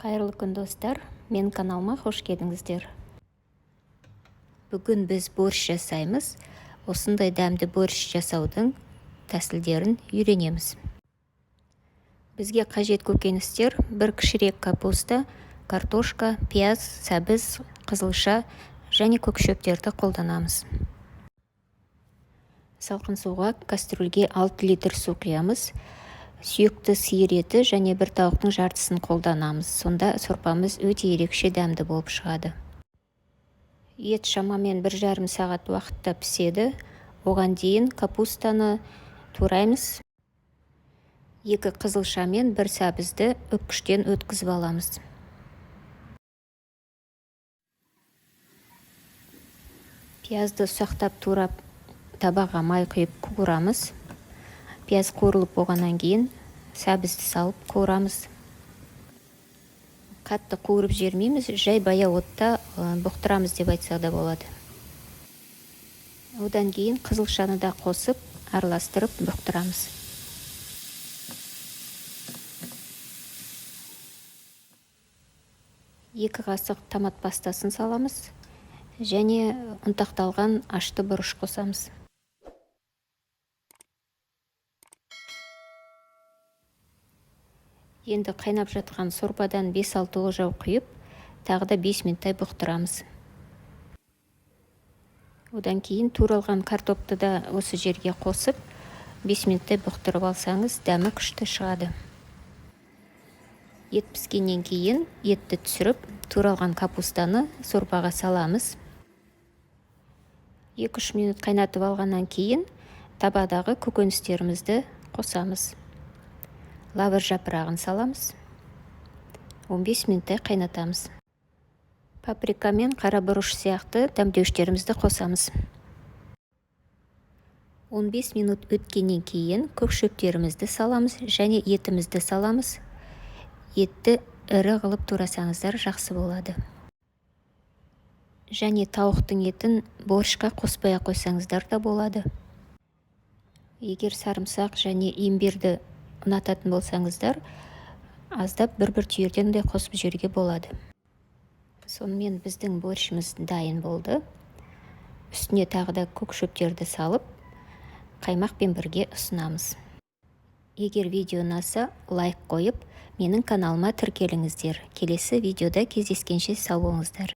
Қайырлы күн достар, мен каналыма қош келдіңіздер. Бүгін біз борщ жасаймыз. Осындай дәмді борщ жасаудың тәсілдерін үйренеміз. Бізге қажет көкөністер: бір кішірек капуста, картошка, пияз, сәбіз, қызылша және көкшөптерді қолданамыз. Салқын суға кастрюльге 6 литр су құямыз. Сүйекті сиыр еті және бір тауықтың жартысын қолданамыз. Сонда сорпамыз өте ерекше дәмді болып шығады. Ет шамамен 1,5 сағат уақытта піседі. Оған дейін капустаны тураймыз. 2 қызылша мен 1 сәбізді өпкіштен өткізіп аламыз. Пиязды ұсақтап турап табаға май құйып қуырамыз. Пияз қуырылып болғаннан кейін сәбізді салып қуырамыз. Қатты қуырып жібермейміз, жай баяу отта бұқтырамыз деп айтсақ да болады. Одан кейін қызылшаны да қосып, араластырып бұқтырамыз. Екі қасық томат пастасын саламыз және ұнтақталған ашты бұрыш қосамыз. Енді қайнап жатқан сорпадан 5-6 ложау құйып, тағы да 5 минуттай бұқтырамыз. Одан кейін туралған картопты да осы жерге қосып, 5 минуттай бұқтырып алсаңыз, дәмі күшті шығады. Ет піскеннен кейін етті түсіріп, туралған капустаны сорпаға саламыз. 2-3 минут қайнатып алғаннан кейін табадағы көкөністерімізді қосамыз. Лавр жапырағын саламыз. 15 минуттай қайнатамыз. Паприка мен қара бұрыш сияқты дәмдеуіштерімізді қосамыз. 15 минут өткеннен кейін көкшөптерімізді саламыз және етімізді саламыз. Етті ірі қылып турасаңыздар жақсы болады. Және тауықтың етін борщқа қоспай қойсаңыздар да болады. Егер сарымсақ және имбирді ұнататын болсаңыздар, аздап бір түйірден де қосып жіберуге болады. Сонымен біздің борщымыз дайын болды. Үстіне тағы да көкшөптерді салып, қаймақпен бірге ұсынамыз. Егер видео ұнаса, лайк қойып, менің каналыма тіркеліңіздер. Келесі видеода кездескенше сау болыңыздар.